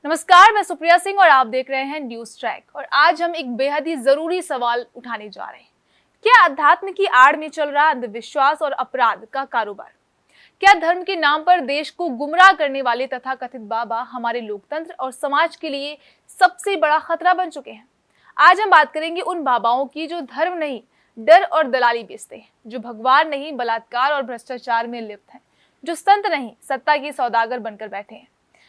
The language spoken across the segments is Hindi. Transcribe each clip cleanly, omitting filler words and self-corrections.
नमस्कार, मैं सुप्रिया सिंह और आप देख रहे हैं न्यूज ट्रैक। और आज हम एक बेहद ही जरूरी सवाल उठाने जा रहे हैं। क्या अध्यात्म की आड़ में चल रहा अंधविश्वास और अपराध का कारोबार, क्या धर्म के नाम पर देश को गुमराह करने वाले तथाकथित बाबा हमारे लोकतंत्र और समाज के लिए सबसे बड़ा खतरा बन चुके हैं? आज हम बात करेंगे उन बाबाओं की जो धर्म नहीं, डर और दलाली बेचते हैं, जो भगवान नहीं, बलात्कार और भ्रष्टाचार में लिप्त हैं, जो संत नहीं, सत्ता के सौदागर बनकर बैठे हैं।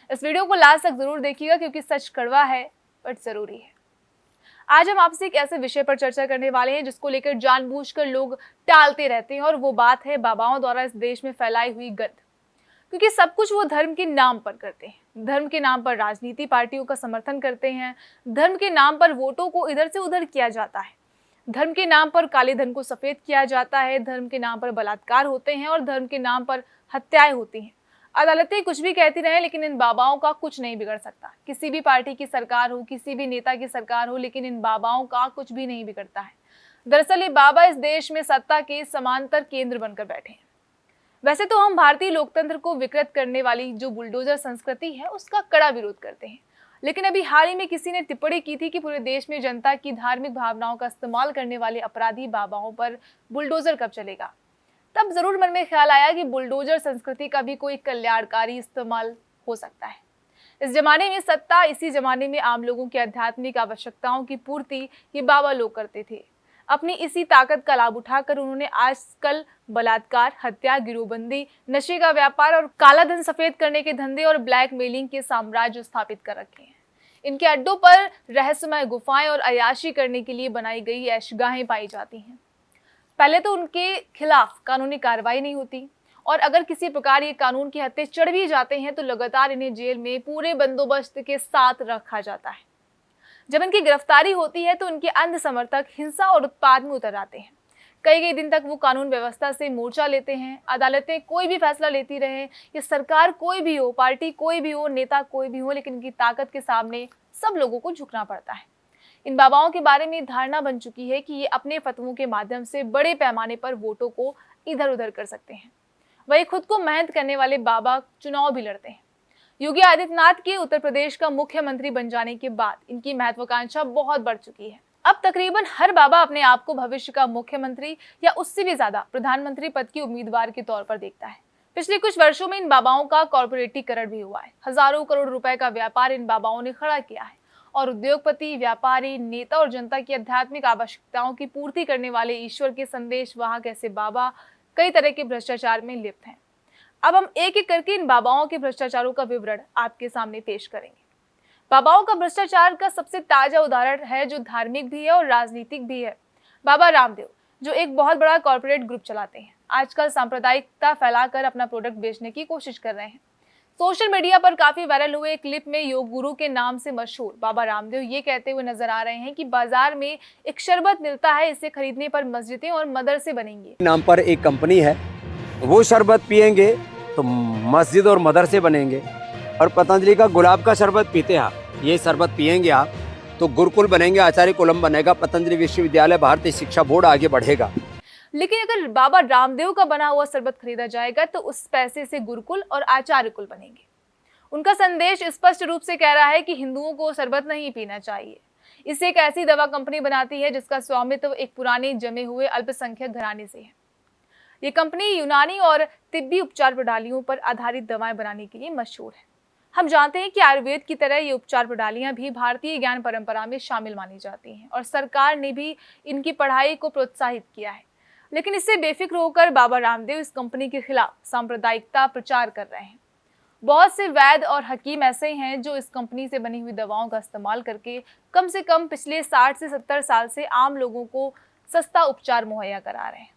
इस वीडियो को लास्ट तक जरूर देखिएगा क्योंकि सच कड़वा है पर जरूरी है। आज हम आपसे एक ऐसे विषय पर चर्चा करने वाले हैं जिसको लेकर जानबूझकर लोग टालते रहते हैं, और वो बात है बाबाओं द्वारा इस देश में फैलाई हुई गंध। क्योंकि सब कुछ वो धर्म के नाम पर करते हैं, धर्म के नाम पर राजनीति पार्टियों का समर्थन करते हैं, धर्म के नाम पर वोटों को इधर से उधर किया जाता है, धर्म के नाम पर काले धन को सफेद किया जाता है, धर्म के नाम पर बलात्कार होते हैं और धर्म के नाम पर हत्याएं होती हैं। अदालतें कुछ भी कहती रहे लेकिन इन बाबाओं का कुछ नहीं बिगड़ सकता। किसी भी पार्टी की सरकार हो, किसी भी नेता की सरकार हो, लेकिन इन बाबाओं का कुछ भी नहीं बिगड़ता है। दरअसल ये बाबा इस देश में सत्ता के समांतर केंद्र बनकर बैठे हैं। वैसे तो हम भारतीय लोकतंत्र को विकृत करने वाली जो बुलडोजर संस्कृति है उसका कड़ा विरोध करते हैं, लेकिन अभी हाल ही में किसी ने टिप्पणी की थी कि पूरे देश में जनता की धार्मिक भावनाओं का इस्तेमाल करने वाले अपराधी बाबाओं पर बुलडोजर कब चलेगा। तब जरूर मन में ख्याल आया कि बुलडोजर संस्कृति का भी कोई कल्याणकारी इस्तेमाल हो सकता है। इस जमाने में सत्ता, इसी जमाने में आम लोगों की आध्यात्मिक आवश्यकताओं की पूर्ति ये बाबा लोग करते थे। अपनी इसी ताकत का लाभ उठाकर उन्होंने आजकल बलात्कार, हत्या, गिरोहबंदी, नशे का व्यापार और काला धन सफेद करने के धंधे और ब्लैकमेलिंग के साम्राज्य स्थापित कर रखे हैं। इनके अड्डों पर रहस्यमय गुफाएं और अय्याशी करने के लिए बनाई गई ऐशगाहें पाई जाती हैं। पहले तो उनके खिलाफ कानूनी कार्रवाई नहीं होती, और अगर किसी प्रकार ये कानून के हत्थे चढ़ भी जाते हैं तो लगातार इन्हें जेल में पूरे बंदोबस्त के साथ रखा जाता है। जब इनकी गिरफ्तारी होती है तो उनके अंध समर्थक हिंसा और उत्पाद में उतर आते हैं। कई दिन तक वो कानून व्यवस्था से मोर्चा लेते हैं। अदालतें कोई भी फैसला लेती रहे, ये सरकार कोई भी हो, पार्टी कोई भी हो, नेता कोई भी हो, लेकिन इनकी ताकत के सामने सब लोगों को झुकना पड़ता है। इन बाबाओं के बारे में धारणा बन चुकी है कि ये अपने फतवों के माध्यम से बड़े पैमाने पर वोटों को इधर उधर कर सकते हैं। वही खुद को मेहनत करने वाले बाबा चुनाव भी लड़ते हैं। योगी आदित्यनाथ के उत्तर प्रदेश का मुख्यमंत्री बन जाने के बाद इनकी महत्वाकांक्षा बहुत बढ़ चुकी है। अब तकरीबन हर बाबा अपने आप को भविष्य का मुख्यमंत्री या उससे भी ज्यादा प्रधानमंत्री पद की उम्मीदवार के तौर पर देखता है। पिछले कुछ वर्षों में इन बाबाओं का कॉर्पोरेटीकरण भी हुआ है। हजारों करोड़ रुपए का व्यापार इन बाबाओं ने खड़ा किया है, और उद्योगपति, व्यापारी, नेता और जनता की आध्यात्मिक आवश्यकताओं की पूर्ति करने वाले ईश्वर के संदेश वहां कैसे बाबा कई तरह के भ्रष्टाचार में लिप्त हैं। अब हम एक एक करके इन बाबाओं के भ्रष्टाचारों का विवरण आपके सामने पेश करेंगे। बाबाओं का भ्रष्टाचार का सबसे ताजा उदाहरण है, जो धार्मिक भी है और राजनीतिक भी है, बाबा रामदेव, जो एक बहुत बड़ा कॉर्पोरेट ग्रुप चलाते हैं। आजकल सांप्रदायिकता फैलाकर अपना प्रोडक्ट बेचने की कोशिश कर रहे हैं। सोशल मीडिया पर काफी वायरल हुए एक क्लिप में योग गुरु के नाम से मशहूर बाबा रामदेव ये कहते हुए नजर आ रहे हैं कि बाजार में एक शरबत मिलता है, इसे खरीदने पर मस्जिदें और मदरसे बनेंगे। नाम पर एक कंपनी है, वो शरबत पिएंगे तो मस्जिद और मदरसे बनेंगे। और पतंजलि का गुलाब का शरबत पीते हैं आप, ये शरबत पिएंगे आप तो गुरुकुल बनेंगे, आचार्य कुलम बनेगा, पतंजलि विश्वविद्यालय, भारतीय शिक्षा बोर्ड आगे बढ़ेगा। लेकिन अगर बाबा रामदेव का बना हुआ शरबत खरीदा जाएगा तो उस पैसे से गुरुकुल और आचार्य कुल बनेंगे। उनका संदेश स्पष्ट रूप से कह रहा है कि हिंदुओं को शरबत नहीं पीना चाहिए। इसे एक ऐसी दवा कंपनी बनाती है जिसका स्वामित्व एक पुराने जमे हुए अल्पसंख्यक घराने से है। ये कंपनी यूनानी और तिब्बी उपचार प्रणालियों पर आधारित दवाएं बनाने के लिए मशहूर है। हम जानते हैं कि आयुर्वेद की तरह ये उपचार प्रणालियां भी भारतीय ज्ञान परंपरा में शामिल मानी जाती हैं, और सरकार ने भी इनकी पढ़ाई को प्रोत्साहित किया है। लेकिन इससे बेफिक्र होकर बाबा रामदेव इस कंपनी के खिलाफ सांप्रदायिकता प्रचार कर रहे हैं। बहुत से वैद्य और हकीम ऐसे हैं जो इस कंपनी से बनी हुई दवाओं का इस्तेमाल करके कम से कम पिछले 60 से 70 साल से आम लोगों को सस्ता उपचार मुहैया करा रहे हैं।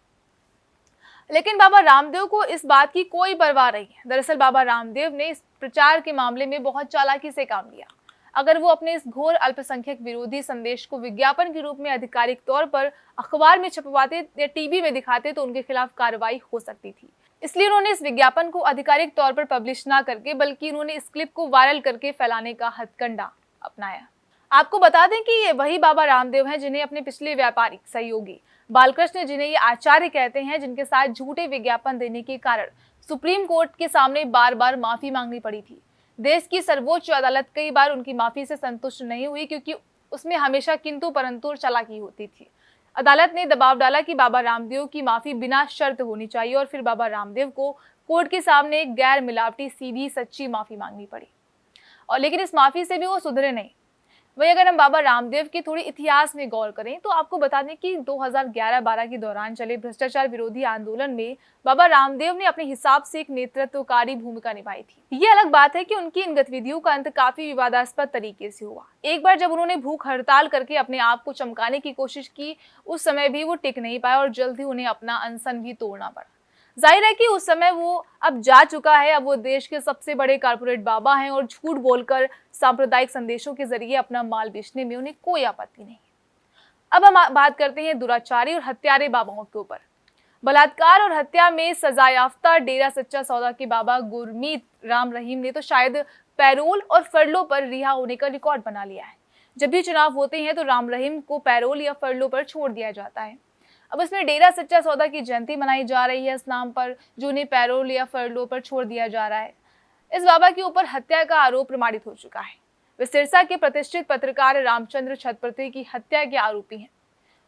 लेकिन बाबा रामदेव को इस बात की कोई परवाह नहीं है। दरअसल बाबा रामदेव ने इस प्रचार के मामले में बहुत चालाकी से काम लिया। अगर वो अपने इस घोर अल्पसंख्यक विरोधी संदेश को विज्ञापन के रूप में आधिकारिक तौर पर अखबार में छपवाते या टीवी में दिखाते तो उनके खिलाफ कार्रवाई हो सकती थी। इसलिए उन्होंने इस विज्ञापन को आधिकारिक तौर पर पब्लिश ना करके बल्कि उन्होंने इस क्लिप को वायरल करके फैलाने का हथकंडा अपनाया। आपको बता दें कि ये वही बाबा रामदेव हैं जिन्हें अपने पिछले व्यापारिक सहयोगी बालकृष्ण, जिन्हें ये आचार्य कहते हैं, जिनके साथ झूठे विज्ञापन देने के कारण सुप्रीम कोर्ट के सामने बार बार माफी मांगनी पड़ी थी। देश की सर्वोच्च अदालत कई बार उनकी माफी से संतुष्ट नहीं हुई, क्योंकि उसमें हमेशा किंतु परंतु और चालाकी होती थी। अदालत ने दबाव डाला कि बाबा रामदेव की माफी बिना शर्त होनी चाहिए, और फिर बाबा रामदेव को कोर्ट के सामने एक गैर मिलावटी सीधी सच्ची माफी मांगनी पड़ी। और लेकिन इस माफी से भी वो सुधरे नहीं। वही अगर हम बाबा रामदेव के थोड़ी इतिहास में गौर करें तो आपको बता दें कि 2011-12 के दौरान चले भ्रष्टाचार विरोधी आंदोलन में बाबा रामदेव ने अपने हिसाब से एक नेतृत्वकारी भूमिका निभाई थी। ये अलग बात है कि उनकी इन गतिविधियों का अंत काफी विवादास्पद तरीके से हुआ। एक बार जब उन्होंने भूख हड़ताल करके अपने आप को चमकाने की कोशिश की, उस समय भी वो टिक नहीं पाए और जल्द ही उन्हें अपना अनशन भी तोड़ना पड़ा। जाहिर है कि उस समय वो अब जा चुका है। अब वो देश के सबसे बड़े कारपोरेट बाबा हैं और झूठ बोलकर सांप्रदायिक संदेशों के जरिए अपना माल बेचने में उन्हें कोई आपत्ति नहीं। अब हम बात करते हैं दुराचारी और हत्यारे बाबाओं के ऊपर। बलात्कार और हत्या में सजायाफ्ता डेरा सच्चा सौदा के बाबा गुरमीत राम रहीम ने तो शायद पैरोल और फरलों पर रिहा होने का रिकॉर्ड बना लिया है। जब भी चुनाव होते हैं तो राम रहीम को पैरोल या फरलों पर छोड़ दिया जाता है। अब इसमें डेरा सच्चा सौदा की जयंती मनाई जा रही है इस नाम पर, जो उन्हें पैरोल या फरलों पर छोड़ दिया जा रहा है। इस बाबा के ऊपर हत्या का आरोप प्रमाणित हो चुका है। वे सिरसा के प्रतिष्ठित पत्रकार रामचंद्र छत्रपति की हत्या के आरोपी हैं।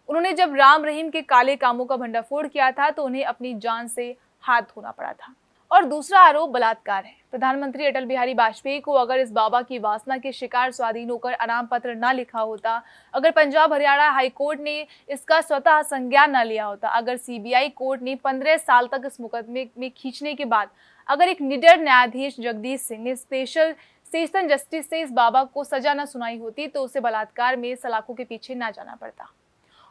उन्होंने जब राम रहीम के काले कामों का भंडाफोड़ किया था तो उन्हें अपनी जान से हाथ धोना पड़ा था। और दूसरा आरोप बलात्कार है। प्रधानमंत्री अटल बिहारी वाजपेयी को अगर इस बाबा की वासना के शिकार स्वाधीन होकर अनाम पत्र न लिखा होता, अगर पंजाब हरियाणा हाईकोर्ट ने इसका स्वतः संज्ञान न लिया होता, अगर सीबीआई कोर्ट ने 15 साल तक इस मुकदमे में खींचने के बाद अगर एक निडर न्यायाधीश जगदीश सिंह ने स्पेशल सेशन जस्टिस से इस बाबा को सजा न सुनाई होती, तो उसे बलात्कार में सलाखों के पीछे न जाना पड़ता।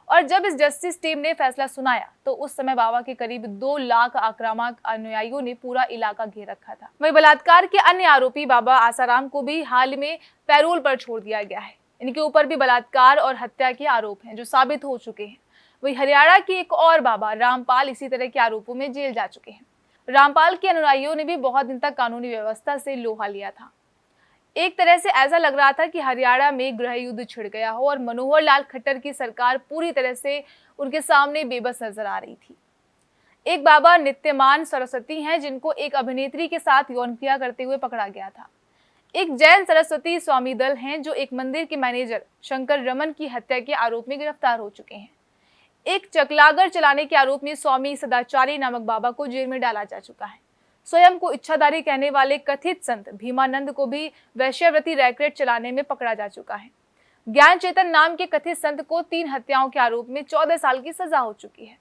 और जब इस जस्टिस टीम ने फैसला सुनाया तो उस समय बाबा के करीब 2 लाख आक्रामक अनुयायियों ने पूरा इलाका घेर रखा था। वही बलात्कार के अन्य आरोपी बाबा आसाराम को भी हाल में पैरोल पर छोड़ दिया गया है। इनके ऊपर भी बलात्कार और हत्या के आरोप हैं जो साबित हो चुके हैं। वही हरियाणा के एक और बाबा रामपाल इसी तरह के आरोपों में जेल जा चुके हैं। रामपाल के अनुयायियों ने भी बहुत दिन तक कानूनी व्यवस्था से लोहा लिया था। एक तरह से ऐसा लग रहा था कि हरियाणा में गृह युद्ध छिड़ गया हो और मनोहर लाल खट्टर की सरकार पूरी तरह से उनके सामने बेबस नजर आ रही थी। एक बाबा नित्यमान सरस्वती हैं जिनको एक अभिनेत्री के साथ यौन क्रिया करते हुए पकड़ा गया था। एक जैन सरस्वती स्वामी दल हैं जो एक मंदिर के मैनेजर शंकर रमन की हत्या के आरोप में गिरफ्तार हो चुके हैं। एक चकलागर चलाने के आरोप में स्वामी सदाचारी नामक बाबा को जेल में डाला जा चुका है। स्वयं को इच्छाधारी कहने वाले कथित संत भीमानंद को भी वैश्यावृत्ति रैकेट चलाने में पकड़ा जा चुका है। ज्ञान चेतन नाम के कथित संत को 3 हत्याओं के आरोप में 14 साल की सजा हो चुकी है।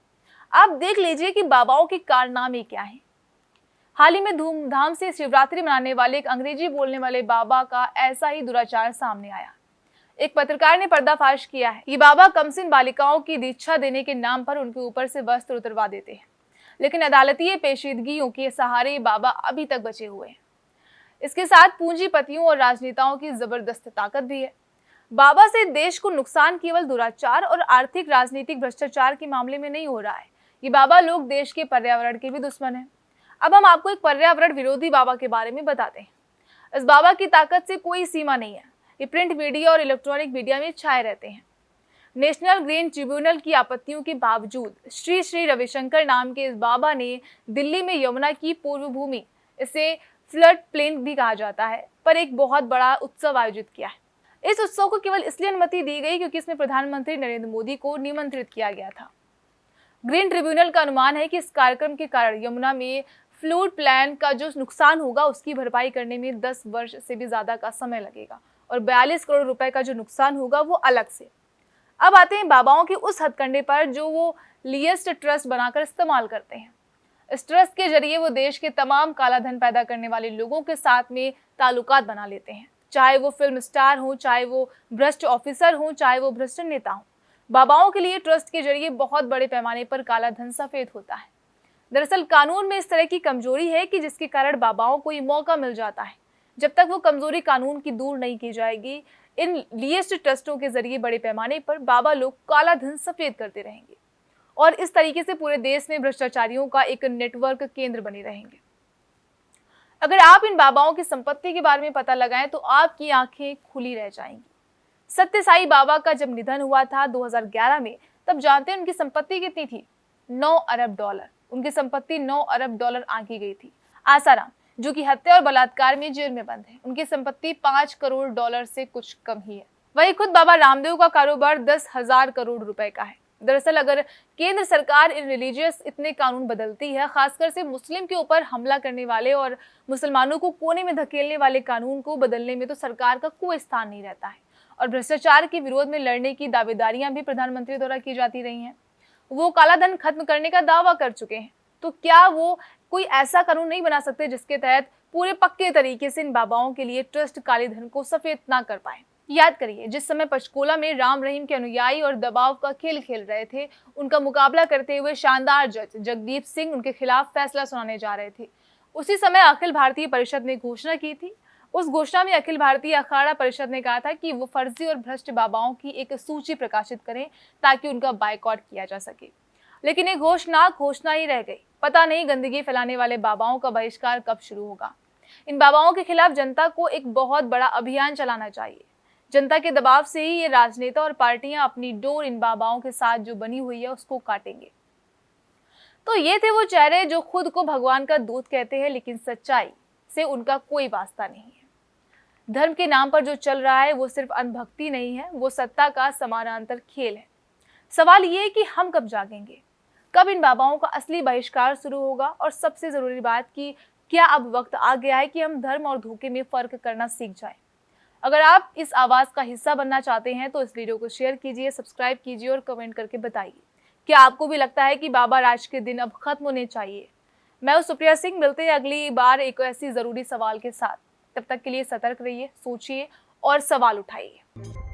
आप देख लीजिए कि बाबाओं के कारनामे क्या हैं। हाल ही में धूमधाम से शिवरात्रि मनाने वाले एक अंग्रेजी बोलने वाले बाबा का ऐसा ही दुराचार सामने आया। एक पत्रकार ने पर्दाफाश किया है। ये बाबा कमसिन बालिकाओं की दीक्षा देने के नाम पर उनके ऊपर से वस्त्र उतरवा देते हैं, लेकिन अदालतीय पेचीदगियों के सहारे बाबा अभी तक बचे हुए हैं। इसके साथ पूंजीपतियों और राजनेताओं की जबरदस्त ताकत भी है। बाबा से देश को नुकसान केवल दुराचार और आर्थिक राजनीतिक भ्रष्टाचार के मामले में नहीं हो रहा है। ये बाबा लोग देश के पर्यावरण के भी दुश्मन हैं। अब हम आपको एक पर्यावरण विरोधी बाबा के बारे में बताते हैं। इस बाबा की ताकत से कोई सीमा नहीं है। ये प्रिंट मीडिया और इलेक्ट्रॉनिक मीडिया में छाए रहते हैं। नेशनल ग्रीन ट्रिब्यूनल की आपत्तियों के बावजूद श्री श्री रविशंकर नाम के इस बाबा ने दिल्ली में यमुना की पूर्व भूमि, इसे फ्लड प्लेन भी कहा जाता है, पर एक बहुत बड़ा उत्सव आयोजित किया है। इस उत्सव को केवल इसलिए अनुमति दी गई क्योंकि इसमें प्रधानमंत्री नरेंद्र मोदी को निमंत्रित किया गया था। ग्रीन ट्रिब्यूनल का अनुमान है कि इस कार्यक्रम के कारण यमुना में फ्लड प्लान का जो नुकसान होगा उसकी भरपाई करने में 10 वर्ष से भी ज्यादा का समय लगेगा और 42 करोड़ रुपए का जो नुकसान होगा वो अलग से। अब आते हैं बाबाओं के उस हथकंडे पर जो वो लियस्ट ट्रस्ट बनाकर इस्तेमाल करते हैं। इस ट्रस्ट के जरिए वो देश के तमाम काला धन पैदा करने वाले लोगों के साथ में ताल्लुकात बना लेते हैं, चाहे वो फिल्म स्टार हो, चाहे वो भ्रष्ट ऑफिसर हो, चाहे वो भ्रष्ट नेता हो। बाबाओं के लिए ट्रस्ट के जरिए बहुत बड़े पैमाने पर काला धन सफेद होता है। दरअसल कानून में इस तरह की कमजोरी है कि जिसके कारण बाबाओं को ये मौका मिल जाता है। जब तक वो कमजोरी कानून की दूर नहीं की जाएगी, इन लियस्ट ट्रस्टों के जरिए बड़े पैमाने पर बाबा लोग काला धन सफेद करते रहेंगे और इस तरीके से पूरे देश में भ्रष्टाचारियों का एक नेटवर्क केंद्र बने रहेंगे। अगर आप इन बाबाओं की संपत्ति के बारे में पता लगाएं तो आपकी आंखें खुली रह जाएंगी। सत्य साई बाबा का जब निधन हुआ था 2011 में, तब जानते हैं उनकी संपत्ति कितनी थी? $9 अरब। उनकी संपत्ति $9 अरब आंकी गई थी। आसाराम, जो कि हत्या और बलात्कार में जेल में बंद है। उनकी संपत्ति $5 करोड़ से कुछ कम ही है। वहीं खुद बाबा रामदेव का कारोबार 10,000 करोड़ रुपए का है। दरअसल अगर केंद्र सरकार इन रिलीजियस इतने कानून बदलती है, खासकर से मुस्लिम के ऊपर हमला करने वाले और मुसलमानों को कोने में धकेलने वाले कानून को बदलने में तो सरकार का कोई स्थान नहीं रहता है। और भ्रष्टाचार के विरोध में लड़ने की दावेदारियां भी प्रधानमंत्री द्वारा की जाती रही हैं। वो काला धन खत्म करने का दावा कर चुके हैं, तो क्या वो कोई ऐसा कानून नहीं बना सकते जिसके तहत पूरे पक्के तरीके से इन बाबाओं के लिए ट्रस्ट काले धन को सफेद ना कर पाए। याद करिए, जिस समय पंचकूला में राम रहीम के अनुयायी और दबाव का खेल खेल रहे थे, उनका मुकाबला करते हुए शानदार जज जगदीप सिंह उनके खिलाफ फैसला सुनाने जा रहे थे, उसी समय अखिल भारतीय परिषद ने घोषणा की थी। उस घोषणा में अखिल भारतीय अखाड़ा परिषद ने कहा था कि वो फर्जी और भ्रष्ट बाबाओं की एक सूची प्रकाशित करें ताकि उनका बायकॉट किया जा सके। लेकिन ये घोषणा ही रह गई। पता नहीं गंदगी फैलाने वाले बाबाओं का बहिष्कार कब शुरू होगा। इन बाबाओं के खिलाफ जनता को एक बहुत बड़ा अभियान चलाना चाहिए। जनता के दबाव से ही ये राजनेता और पार्टियां अपनी डोर इन बाबाओं के साथ जो बनी हुई है उसको काटेंगे। तो ये थे वो चेहरे जो खुद को भगवान का दूत कहते हैं, लेकिन सच्चाई से उनका कोई वास्ता नहीं है। धर्म के नाम पर जो चल रहा है वो सिर्फ अंधभक्ति नहीं है, वो सत्ता का समानांतर खेल है। सवाल ये है कि हम कब जागेंगे, कब इन बाबाओं का असली बहिष्कार शुरू होगा, और सबसे जरूरी बात कि क्या अब वक्त आ गया है कि हम धर्म और धोखे में फर्क करना सीख जाएं। अगर आप इस आवाज का हिस्सा बनना चाहते हैं तो इस वीडियो को शेयर कीजिए, सब्सक्राइब कीजिए और कमेंट करके बताइए क्या आपको भी लगता है कि बाबा राज के दिन अब खत्म होने चाहिए। मैं हूं सुप्रिया सिंह, मिलते हैं अगली बार एक ऐसी जरूरी सवाल के साथ। तब तक के लिए सतर्क रहिए, सोचिए और सवाल उठाइए।